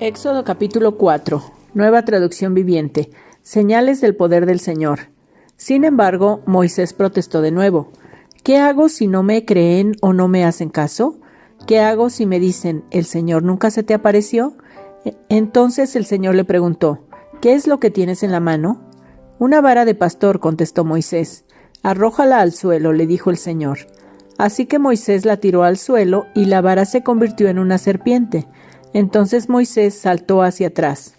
Éxodo capítulo 4, nueva traducción viviente, señales del poder del Señor. Sin embargo, Moisés protestó de nuevo. ¿Qué hago si no me creen o no me hacen caso? ¿Qué hago si me dicen, ¿el Señor nunca se te apareció? Entonces el Señor le preguntó, ¿qué es lo que tienes en la mano? Una vara de pastor, contestó Moisés. Arrójala al suelo, le dijo el Señor. Así que Moisés la tiró al suelo y la vara se convirtió en una serpiente. Entonces Moisés saltó hacia atrás.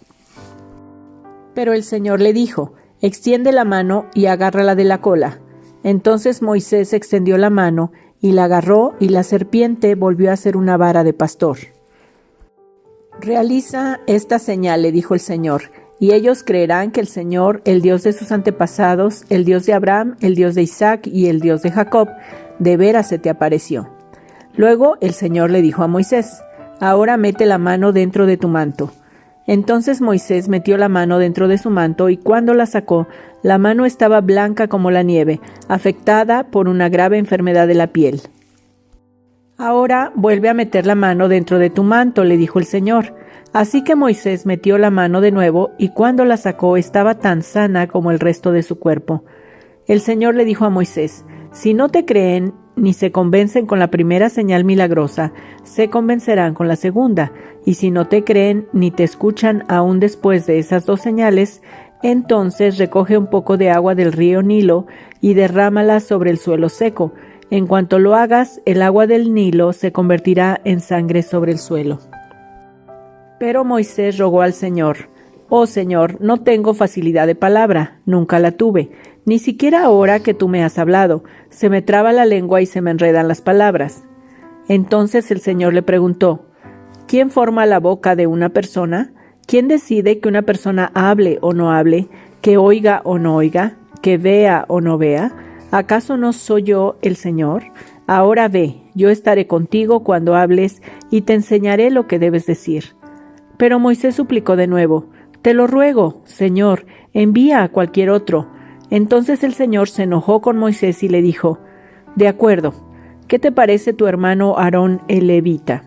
Pero el Señor le dijo, extiende la mano y agárrala de la cola. Entonces Moisés extendió la mano y la agarró y la serpiente volvió a ser una vara de pastor. Realiza esta señal, le dijo el Señor, y ellos creerán que el Señor, el Dios de sus antepasados, el Dios de Abraham, el Dios de Isaac y el Dios de Jacob, de veras se te apareció. Luego el Señor le dijo a Moisés, ahora mete la mano dentro de tu manto. Entonces Moisés metió la mano dentro de su manto y cuando la sacó, la mano estaba blanca como la nieve, afectada por una grave enfermedad de la piel. Ahora vuelve a meter la mano dentro de tu manto, le dijo el Señor. Así que Moisés metió la mano de nuevo y cuando la sacó estaba tan sana como el resto de su cuerpo. El Señor le dijo a Moisés, si no te creen ni se convencen con la primera señal milagrosa, se convencerán con la segunda, y si no te creen ni te escuchan aún después de esas dos señales, entonces recoge un poco de agua del río Nilo y derrámala sobre el suelo seco. En cuanto lo hagas, el agua del Nilo se convertirá en sangre sobre el suelo. Pero Moisés rogó al Señor, oh Señor, no tengo facilidad de palabra, nunca la tuve, ni siquiera ahora que tú me has hablado, se me traba la lengua y se me enredan las palabras. Entonces el Señor le preguntó, ¿quién forma la boca de una persona? ¿Quién decide que una persona hable o no hable, que oiga o no oiga, que vea o no vea? ¿Acaso no soy yo el Señor? Ahora ve, yo estaré contigo cuando hables y te enseñaré lo que debes decir. Pero Moisés suplicó de nuevo, te lo ruego, Señor, envía a cualquier otro. Entonces el Señor se enojó con Moisés y le dijo, de acuerdo, ¿qué te parece tu hermano Aarón el levita?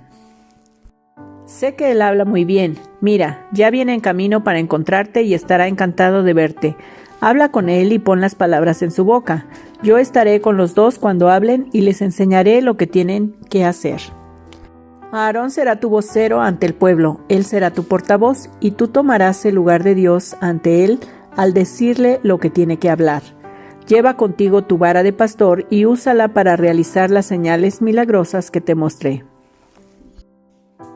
Sé que él habla muy bien. Mira, ya viene en camino para encontrarte y estará encantado de verte. Habla con él y pon las palabras en su boca. Yo estaré con los dos cuando hablen y les enseñaré lo que tienen que hacer. Aarón será tu vocero ante el pueblo, él será tu portavoz, y tú tomarás el lugar de Dios ante él al decirle lo que tiene que hablar. Lleva contigo tu vara de pastor y úsala para realizar las señales milagrosas que te mostré.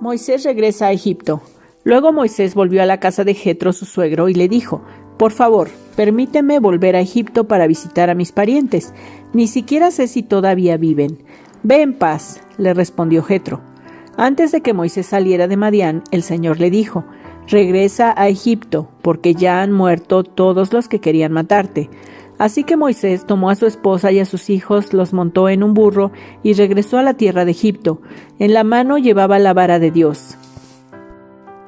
Moisés regresa a Egipto. Luego Moisés volvió a la casa de Jetro, su suegro, y le dijo, por favor, permíteme volver a Egipto para visitar a mis parientes. Ni siquiera sé si todavía viven. Ve en paz, le respondió Jetro. Antes de que Moisés saliera de Madián, el Señor le dijo, regresa a Egipto, porque ya han muerto todos los que querían matarte. Así que Moisés tomó a su esposa y a sus hijos, los montó en un burro y regresó a la tierra de Egipto. En la mano llevaba la vara de Dios.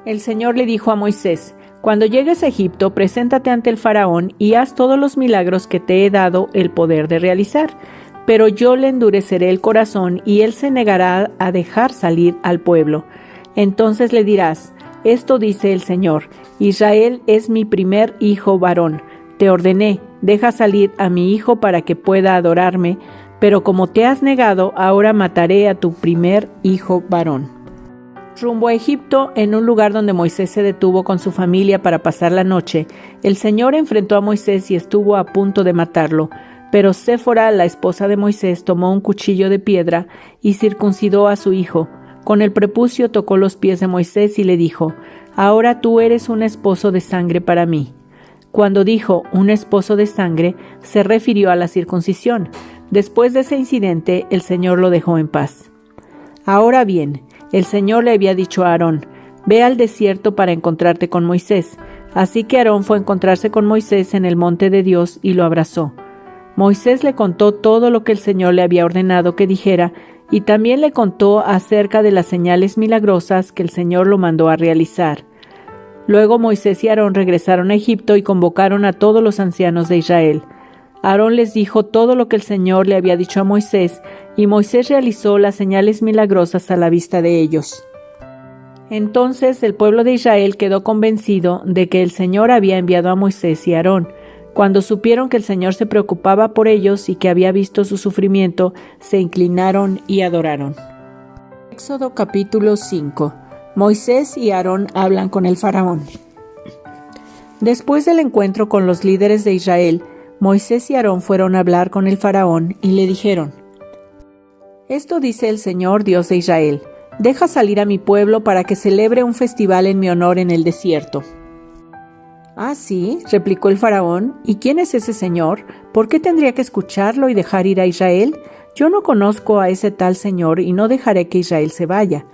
El Señor le dijo a Moisés, cuando llegues a Egipto, preséntate ante el faraón y haz todos los milagros que te he dado el poder de realizar. Pero yo le endureceré el corazón y él se negará a dejar salir al pueblo. Entonces le dirás, esto dice el Señor, Israel es mi primer hijo varón. Te ordené, deja salir a mi hijo para que pueda adorarme, pero como te has negado, ahora mataré a tu primer hijo varón. Rumbo a Egipto, en un lugar donde Moisés se detuvo con su familia para pasar la noche, el Señor enfrentó a Moisés y estuvo a punto de matarlo. Pero Séfora, la esposa de Moisés, tomó un cuchillo de piedra y circuncidó a su hijo. Con el prepucio tocó los pies de Moisés y le dijo, ahora tú eres un esposo de sangre para mí. Cuando dijo un esposo de sangre, se refirió a la circuncisión. Después de ese incidente, el Señor lo dejó en paz. Ahora bien, el Señor le había dicho a Aarón, ve al desierto para encontrarte con Moisés. Así que Aarón fue a encontrarse con Moisés en el monte de Dios y lo abrazó. Moisés le contó todo lo que el Señor le había ordenado que dijera y también le contó acerca de las señales milagrosas que el Señor lo mandó a realizar. Luego Moisés y Aarón regresaron a Egipto y convocaron a todos los ancianos de Israel. Aarón les dijo todo lo que el Señor le había dicho a Moisés y Moisés realizó las señales milagrosas a la vista de ellos. Entonces el pueblo de Israel quedó convencido de que el Señor había enviado a Moisés y Aarón. Cuando supieron que el Señor se preocupaba por ellos y que había visto su sufrimiento, se inclinaron y adoraron. Éxodo capítulo 5. Moisés y Aarón hablan con el faraón. Después del encuentro con los líderes de Israel, Moisés y Aarón fueron a hablar con el faraón y le dijeron: Esto dice el Señor, Dios de Israel: Deja salir a mi pueblo para que celebre un festival en mi honor en el desierto. «Ah, sí», replicó el faraón, «¿y quién es ese señor? ¿Por qué tendría que escucharlo y dejar ir a Israel? Yo no conozco a ese tal señor y no dejaré que Israel se vaya».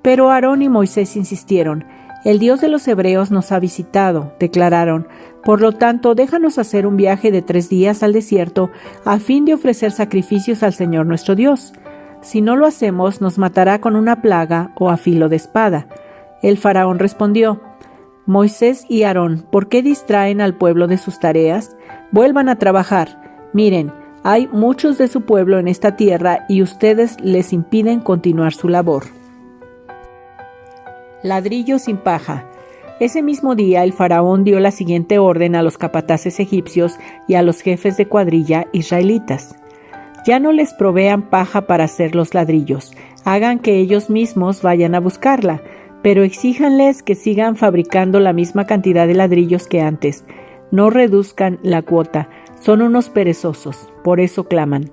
Pero Aarón y Moisés insistieron: «El Dios de los hebreos nos ha visitado», declararon. «Por lo tanto, déjanos hacer un viaje de 3 días al desierto a fin de ofrecer sacrificios al Señor nuestro Dios. Si no lo hacemos, nos matará con una plaga o a filo de espada». El faraón respondió: «Moisés y Aarón, ¿por qué distraen al pueblo de sus tareas? Vuelvan a trabajar. Miren, hay muchos de su pueblo en esta tierra y ustedes les impiden continuar su labor». Ladrillo sin paja. Ese mismo día el faraón dio la siguiente orden a los capataces egipcios y a los jefes de cuadrilla israelitas: «Ya no les provean paja para hacer los ladrillos, hagan que ellos mismos vayan a buscarla, pero exíjanles que sigan fabricando la misma cantidad de ladrillos que antes. No reduzcan la cuota, son unos perezosos, por eso claman.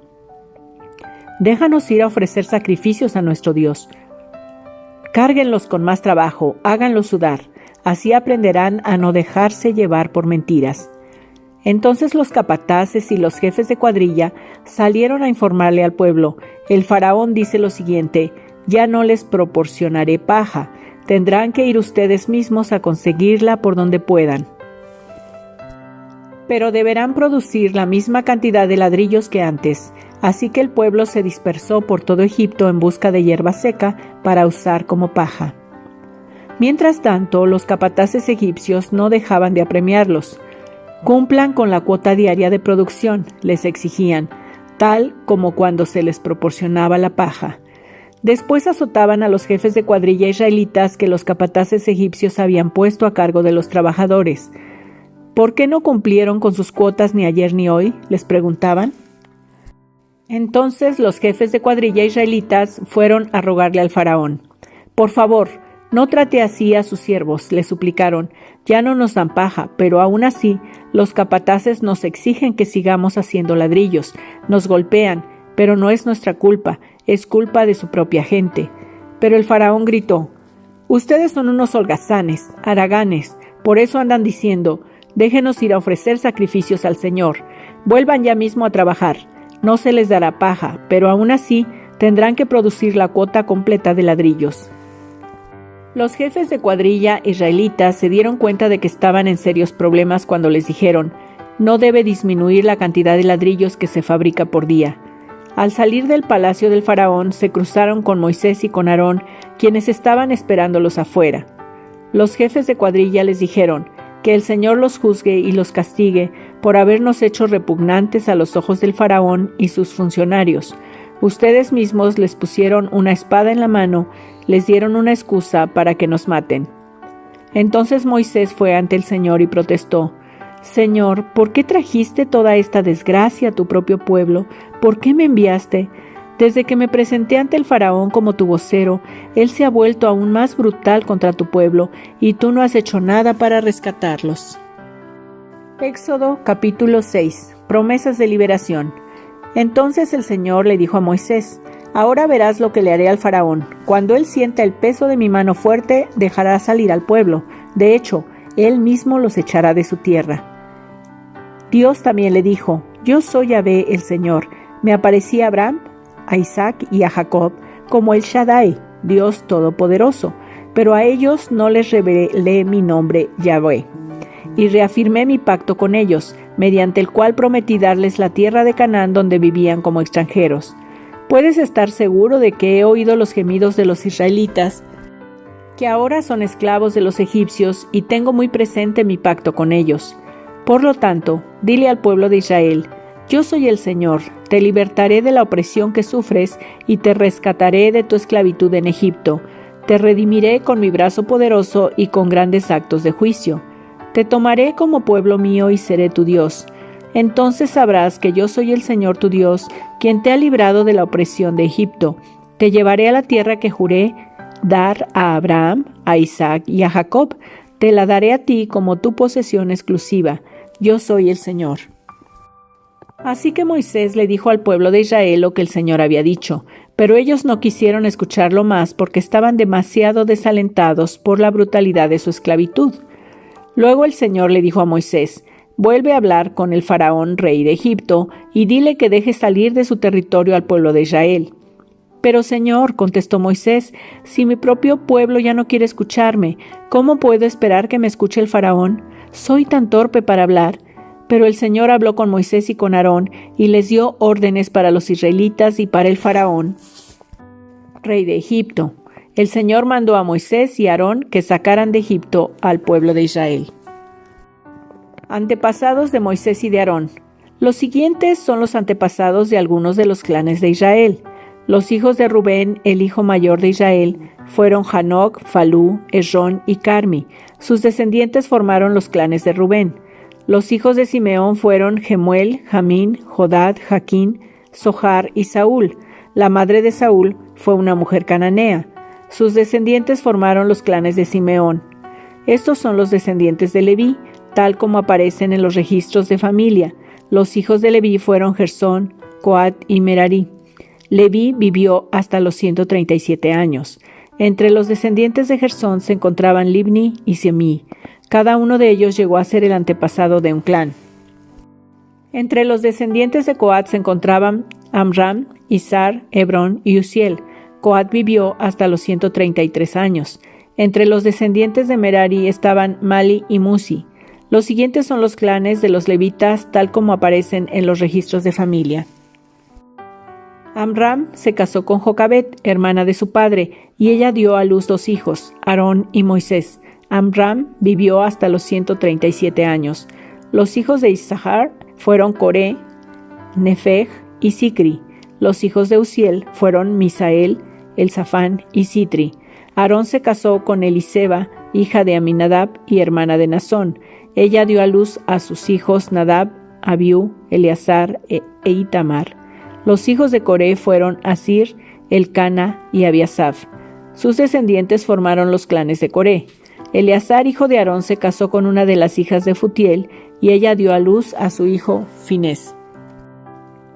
Déjanos ir a ofrecer sacrificios a nuestro Dios. Cárguenlos con más trabajo, háganlos sudar, así aprenderán a no dejarse llevar por mentiras». Entonces los capataces y los jefes de cuadrilla salieron a informarle al pueblo: «El faraón dice lo siguiente: ya no les proporcionaré paja, tendrán que ir ustedes mismos a conseguirla por donde puedan. Pero deberán producir la misma cantidad de ladrillos que antes». Así que el pueblo se dispersó por todo Egipto en busca de hierba seca para usar como paja. Mientras tanto, los capataces egipcios no dejaban de apremiarlos. «Cumplan con la cuota diaria de producción», les exigían, tal como cuando se les proporcionaba la paja. Después azotaban a los jefes de cuadrilla israelitas que los capataces egipcios habían puesto a cargo de los trabajadores. «¿Por qué no cumplieron con sus cuotas ni ayer ni hoy?», les preguntaban. Entonces los jefes de cuadrilla israelitas fueron a rogarle al faraón: «Por favor, no trate así a sus siervos», le suplicaron. «Ya no nos dan paja, pero aún así los capataces nos exigen que sigamos haciendo ladrillos, nos golpean, pero no es nuestra culpa, es culpa de su propia gente». Pero el faraón gritó: «Ustedes son unos holgazanes, haraganes, por eso andan diciendo: déjenos ir a ofrecer sacrificios al Señor. Vuelvan ya mismo a trabajar. No se les dará paja, pero aún así tendrán que producir la cuota completa de ladrillos». Los jefes de cuadrilla israelitas se dieron cuenta de que estaban en serios problemas cuando les dijeron: «No debe disminuir la cantidad de ladrillos que se fabrica por día». Al salir del palacio del faraón, se cruzaron con Moisés y con Aarón, quienes estaban esperándolos afuera. Los jefes de cuadrilla les dijeron: «Que el Señor los juzgue y los castigue por habernos hecho repugnantes a los ojos del faraón y sus funcionarios. Ustedes mismos les pusieron una espada en la mano, les dieron una excusa para que nos maten». Entonces Moisés fue ante el Señor y protestó: «Señor, ¿por qué trajiste toda esta desgracia a tu propio pueblo? ¿Por qué me enviaste? Desde que me presenté ante el faraón como tu vocero, él se ha vuelto aún más brutal contra tu pueblo, y tú no has hecho nada para rescatarlos». Éxodo capítulo 6. Promesas de liberación. Entonces el Señor le dijo a Moisés: «Ahora verás lo que le haré al faraón. Cuando él sienta el peso de mi mano fuerte, dejará salir al pueblo. De hecho, él mismo los echará de su tierra». Dios también le dijo: «Yo soy Yahvé el Señor. Me aparecí a Abraham, a Isaac y a Jacob como el Shaddai, Dios Todopoderoso, pero a ellos no les revelé mi nombre Yahvé. Y reafirmé mi pacto con ellos, mediante el cual prometí darles la tierra de Canaán donde vivían como extranjeros. Puedes estar seguro de que he oído los gemidos de los israelitas, que ahora son esclavos de los egipcios, y tengo muy presente mi pacto con ellos. Por lo tanto, dile al pueblo de Israel: yo soy el Señor, te libertaré de la opresión que sufres y te rescataré de tu esclavitud en Egipto. Te redimiré con mi brazo poderoso y con grandes actos de juicio. Te tomaré como pueblo mío y seré tu Dios. Entonces sabrás que yo soy el Señor tu Dios, quien te ha librado de la opresión de Egipto. Te llevaré a la tierra que juré dar a Abraham, a Isaac y a Jacob. Te la daré a ti como tu posesión exclusiva. Yo soy el Señor. Así que Moisés le dijo al pueblo de Israel lo que el Señor había dicho, pero ellos no quisieron escucharlo más porque estaban demasiado desalentados por la brutalidad de su esclavitud. Luego el Señor le dijo a Moisés: «Vuelve a hablar con el faraón, rey de Egipto, y dile que deje salir de su territorio al pueblo de Israel». «Pero Señor», contestó Moisés, «si mi propio pueblo ya no quiere escucharme, ¿cómo puedo esperar que me escuche el faraón? Soy tan torpe para hablar». Pero el Señor habló con Moisés y con Aarón, y les dio órdenes para los israelitas y para el faraón, rey de Egipto. El Señor mandó a Moisés y a Aarón que sacaran de Egipto al pueblo de Israel. Antepasados de Moisés y de Aarón. Los siguientes son los antepasados de algunos de los clanes de Israel. Los hijos de Rubén, el hijo mayor de Israel, fueron Hanoc, Falú, Esrón y Carmi. Sus descendientes formaron los clanes de Rubén. Los hijos de Simeón fueron Gemuel, Jamín, Jodad, Jaquín, Sohar y Saúl. La madre de Saúl fue una mujer cananea. Sus descendientes formaron los clanes de Simeón. Estos son los descendientes de Leví, tal como aparecen en los registros de familia. Los hijos de Leví fueron Gersón, Coat y Merari. Leví vivió hasta los 137 años. Entre los descendientes de Gersón se encontraban Libni y Semí. Cada uno de ellos llegó a ser el antepasado de un clan. Entre los descendientes de Coat se encontraban Amram, Izar, Hebrón y Uziel. Coat vivió hasta los 133 años. Entre los descendientes de Merari estaban Mali y Musi. Los siguientes son los clanes de los levitas tal como aparecen en los registros de familia. Amram se casó con Jocabet, hermana de su padre, y ella dio a luz 2 hijos, Aarón y Moisés. Amram vivió hasta los 137 años. Los hijos de Isahar fueron Coré, Nefeg y Sicri. Los hijos de Uziel fueron Misael, Elzafán y Sitri. Aarón se casó con Eliseba, hija de Aminadab y hermana de Nazón. Ella dio a luz a sus hijos Nadab, Abiú, Eleazar e Itamar. Los hijos de Coré fueron Asir, Elcana y Abiasaf. Sus descendientes formaron los clanes de Coré. Eleazar, hijo de Aarón, se casó con una de las hijas de Futiel, y ella dio a luz a su hijo Finés.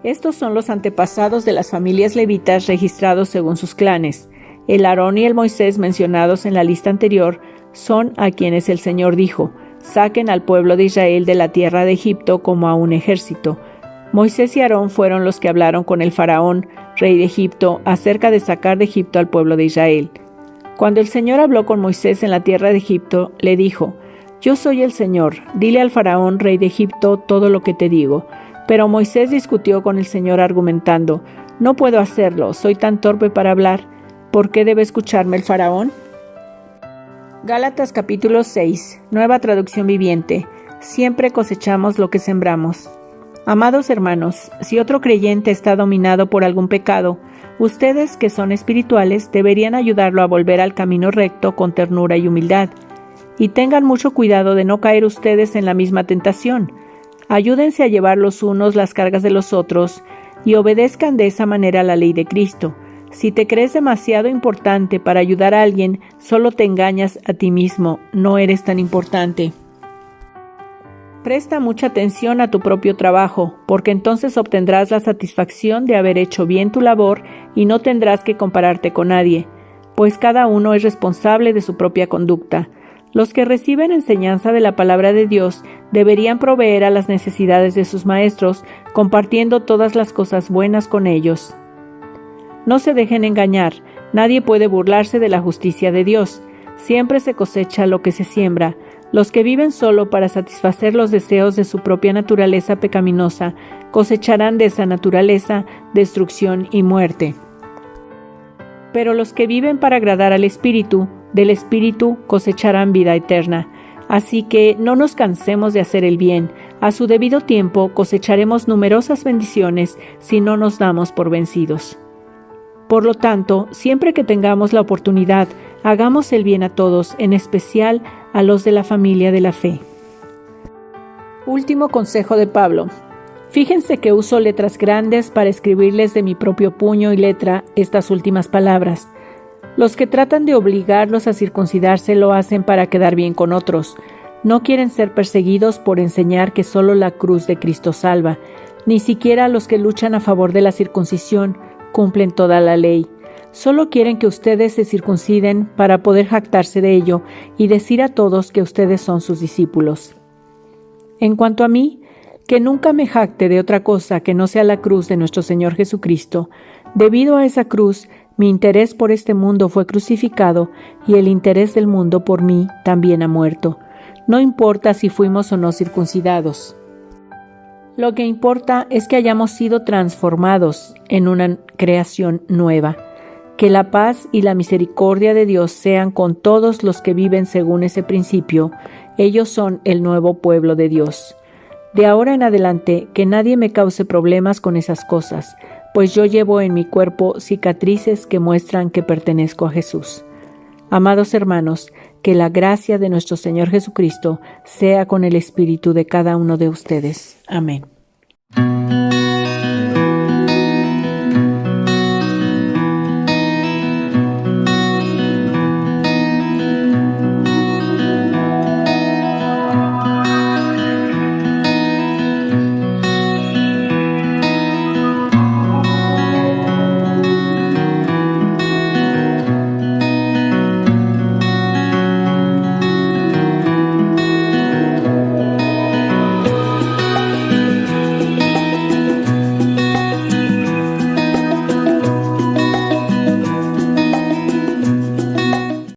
Estos son los antepasados de las familias levitas registrados según sus clanes. El Aarón y el Moisés mencionados en la lista anterior son a quienes el Señor dijo: «Saquen al pueblo de Israel de la tierra de Egipto como a un ejército». Moisés y Aarón fueron los que hablaron con el faraón, rey de Egipto, acerca de sacar de Egipto al pueblo de Israel. Cuando el Señor habló con Moisés en la tierra de Egipto, le dijo: «Yo soy el Señor, dile al faraón, rey de Egipto, todo lo que te digo». Pero Moisés discutió con el Señor argumentando: «No puedo hacerlo, soy tan torpe para hablar. ¿Por qué debe escucharme el faraón?». Gálatas capítulo 6, Nueva Traducción Viviente. Siempre cosechamos lo que sembramos. Amados hermanos, si otro creyente está dominado por algún pecado, ustedes que son espirituales deberían ayudarlo a volver al camino recto con ternura y humildad. Y tengan mucho cuidado de no caer ustedes en la misma tentación. Ayúdense a llevar los unos las cargas de los otros y obedezcan de esa manera la ley de Cristo. Si te crees demasiado importante para ayudar a alguien, solo te engañas a ti mismo, no eres tan importante. Presta mucha atención a tu propio trabajo, porque entonces obtendrás la satisfacción de haber hecho bien tu labor y no tendrás que compararte con nadie, pues cada uno es responsable de su propia conducta. Los que reciben enseñanza de la palabra de Dios deberían proveer a las necesidades de sus maestros, compartiendo todas las cosas buenas con ellos. No se dejen engañar, nadie puede burlarse de la justicia de Dios. Siempre se cosecha lo que se siembra. Los que viven solo para satisfacer los deseos de su propia naturaleza pecaminosa cosecharán de esa naturaleza destrucción y muerte. Pero los que viven para agradar al Espíritu, del Espíritu cosecharán vida eterna. Así que no nos cansemos de hacer el bien. A su debido tiempo cosecharemos numerosas bendiciones si no nos damos por vencidos. Por lo tanto, siempre que tengamos la oportunidad, hagamos el bien a todos, en especial a los de la familia de la fe. Último consejo de Pablo. Fíjense que uso letras grandes para escribirles de mi propio puño y letra estas últimas palabras. Los que tratan de obligarlos a circuncidarse lo hacen para quedar bien con otros. No quieren ser perseguidos por enseñar que solo la cruz de Cristo salva. Ni siquiera los que luchan a favor de la circuncisión cumplen toda la ley. Solo quieren que ustedes se circunciden para poder jactarse de ello y decir a todos que ustedes son sus discípulos. En cuanto a mí, que nunca me jacte de otra cosa que no sea la cruz de nuestro Señor Jesucristo. Debido a esa cruz, mi interés por este mundo fue crucificado y el interés del mundo por mí también ha muerto. No importa si fuimos o no circuncidados. Lo que importa es que hayamos sido transformados en una creación nueva. Que la paz y la misericordia de Dios sean con todos los que viven según ese principio. Ellos son el nuevo pueblo de Dios. De ahora en adelante, que nadie me cause problemas con esas cosas, pues yo llevo en mi cuerpo cicatrices que muestran que pertenezco a Jesús. Amados hermanos, que la gracia de nuestro Señor Jesucristo sea con el espíritu de cada uno de ustedes. Amén.